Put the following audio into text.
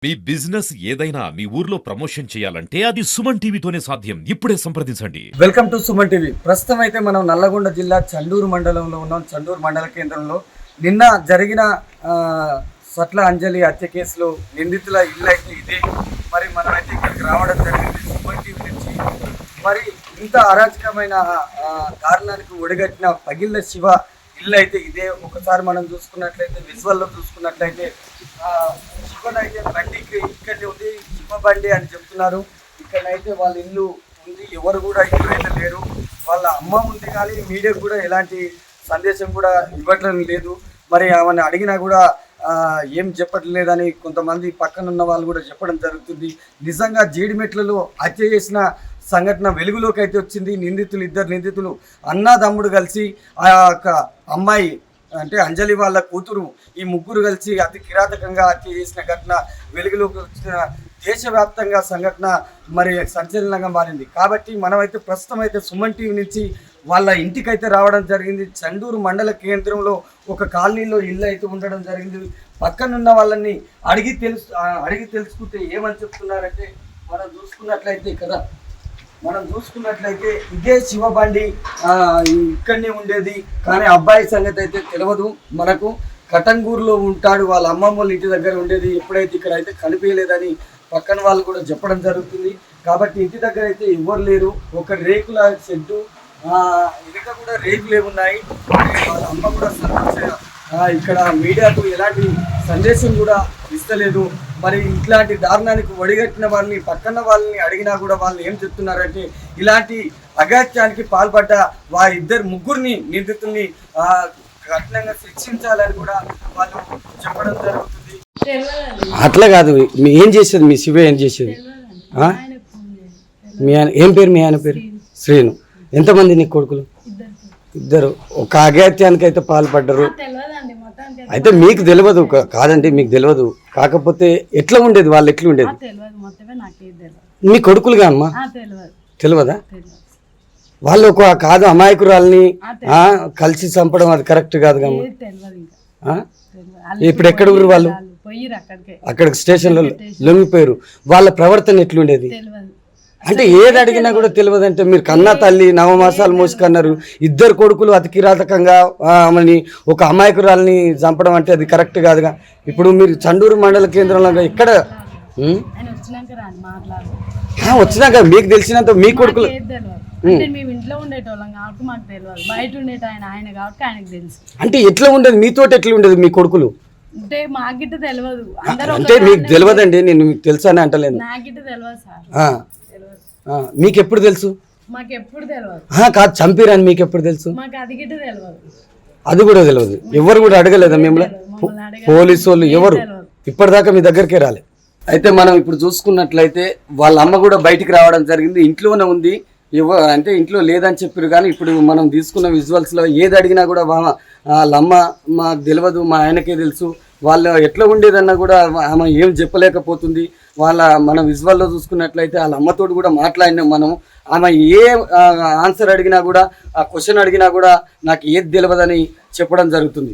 మీ business ఏదైనా మీ ఊర్లో promotion చేయాలంటే అది సుమన్ టీవీతోనే సాధ్యం. ఇప్పుడే సంప్రదించండి. Welcome to Suman TV. ప్రస్తుతం అయితే మనం నల్లగొండ జిల్లా చండూరు మండలంలో ఉన్నాం. చండూరు మండల కేంద్రంలో నిన్న జరిగిన సట్ల అంజలి హత్య కేసులో నిందితుల ఇల్లు అయితే ఇదే. మరి మనమైతే ఇక్కడికి రావడం జరిగింది సుమన్ టీవీ నుంచి. మరి ఇంత అరాచకమైన కారణానికి ఒడిగట్టిన పగిళ్ళ శివ ఇల్లు అయితే ఇదే. ఒకసారి మనం చూసుకున్నట్లయితే విజువల్లో చూసుకున్నట్లయితే శివనైతే బండికి ఇక్కడే ఉంది, శివ బండి అని చెప్తున్నారు. ఇక్కడైతే వాళ్ళ ఇల్లు ఉంది, ఎవరు కూడా ఇల్లు అయితే లేరు. వాళ్ళ అమ్మ ఉంది కానీ మీడియాకు కూడా ఎలాంటి సందేశం కూడా ఇవ్వట్లేదు లేదు. మరి ఆమెను అడిగినా కూడా ఏం చెప్పట్లేదని కొంతమంది పక్కన ఉన్న వాళ్ళు కూడా చెప్పడం జరుగుతుంది. నిజంగా జీడిమెట్లలో హత్య చేసిన సంఘటన వెలుగులోకి అయితే వచ్చింది. ఇద్దరు నిందితులు అన్నాదమ్ముడు కలిసి ఆ యొక్క అమ్మాయి అంటే అంజలి వాళ్ళ కూతురు, ఈ ముగ్గురు కలిసి అతి కిరాతకంగా హత్య చేసిన ఘటన వెలుగులోకి వచ్చిన దేశవ్యాప్తంగా సంఘటన మరి సంచలనంగా మారింది. కాబట్టి మనమైతే ప్రస్తుతం అయితే సుమన్ టీవీ నుంచి వాళ్ళ ఇంటికైతే రావడం జరిగింది. చండూరు మండల కేంద్రంలో ఒక కాలనీలో ఇల్లు అయితే ఉండడం జరిగింది. పక్కనున్న వాళ్ళని అడిగి తెలుసుకుంటే ఏమని చెప్తున్నారంటే మనం చూసుకున్నట్లయితే ఇదే శివ బండి ఇక్కడనే ఉండేది. కానీ అబ్బాయి సంగతి అయితే తెలియదు మనకు. కటంగూరులో ఉంటాడు, వాళ్ళ అమ్మమ్మ వాళ్ళ ఇంటి దగ్గర ఉండేది. ఎప్పుడైతే ఇక్కడ అయితే కనిపించలేదని పక్కన వాళ్ళు కూడా చెప్పడం జరుగుతుంది. కాబట్టి ఇంటి దగ్గర అయితే ఎవ్వరు లేరు. ఒక రేకుల షెడ్డు, ఇంకా కూడా రేకులు ఏమున్నాయి. వాళ్ళ అమ్మ కూడా ఇక్కడ మీడియాకు ఎలాంటి సందేశం కూడా ఇస్తలేదు. మరి ఇట్లాంటి దారుణానికి ఒడిగట్టిన వాళ్ళని పక్కన వాళ్ళని అడిగినా కూడా వాళ్ళు ఏం చెప్తున్నారంటే ఇలాంటి అగాత్యానికి పాల్పడ్డ ఇద్దరు ముగ్గురిని నిందితుల్ని కఠినంగా శిక్షించాలని కూడా వాళ్ళు చెప్పడం జరుగుతుంది. అట్లా కాదు, ఏం చేసేది మీ శివ ఏం చేసేది? మీ ఆయన ఏం పేరు? మీ ఆయన పేరు శ్రీను. ఎంతమంది నీ కొడుకులు? ఇద్దరు. ఒక అగాత్యానికి అయితే పాల్పడ్డారు. అయితే మీకు తెలియదు కాదండి, మీకు తెలియదు. కాకపోతే ఎట్లా ఉండేది, వాళ్ళు ఎట్లా ఉండేది? మీ కొడుకులుగా అమ్మా తెలియదా? వాళ్ళు ఒక కాదు అమాయకురాల్ని కలిసి చంపడం అది కరెక్ట్ కాదు కమ్మా. ఇప్పుడు ఎక్కడ ఊరు వాళ్ళు? అక్కడికి స్టేషన్లో లొంగిపోయారు. వాళ్ళ ప్రవర్తన ఎట్లుండేది అంటే ఏది అడిగినా కూడా తెలియదంటే మీరు కన్నా తల్లి 9 మాసాలు మోసుకన్నారు. ఇద్దరు కొడుకులు అతి కిరాతకంగా ఆమెని ఒక అమాయకురాల్ని చంపడం అంటే అది కరెక్ట్ కాదుగా. ఇప్పుడు మీరు చండూరు మండల కేంద్రంలో ఎక్కడ వచ్చినాక మీకు తెలిసినంత మీ కొడుకులు అంటే ఎట్లా ఉండేది మీతోటి? ఎట్లా ఉండేది మీ కొడుకులు? అంటే మీకు తెలియదండి, నేను మీకు తెలుసా అని అంటలేను. మీకు ఎప్పుడు తెలుసు? కాదు, చంపిరని మీకు ఎప్పుడు తెలుసు? అది కూడా తెలియదు. ఎవరు కూడా అడగలేదా మిమ్మల్ని? పోలీసు వాళ్ళు ఎవరు ఇప్పటిదాకా మీ దగ్గరికే రాలే. అయితే మనం ఇప్పుడు చూసుకున్నట్లయితే వాళ్ళ అమ్మ కూడా బయటికి రావడం జరిగింది. ఇంట్లోనే ఉంది, అంటే ఇంట్లో లేదని చెప్పారు. కానీ ఇప్పుడు మనం తీసుకున్న విజువల్స్లో ఏది అడిగినా కూడా వాళ్ళ అమ్మ మాకు తెలియదు, మా ఆయనకే తెలుసు, వాళ్ళు ఎట్లా ఉండేదన్నా కూడా ఆమె ఏం చెప్పలేకపోతుంది. మనం విజువల్లో చూసుకున్నట్లయితే వాళ్ళ అమ్మతోటి కూడా మాట్లాడినాం మనం. ఆమె ఏ ఆన్సర్ అడిగినా కూడా, ఆ క్వశ్చన్ అడిగినా కూడా నాకు ఏది తెలియదని చెప్పడం జరుగుతుంది.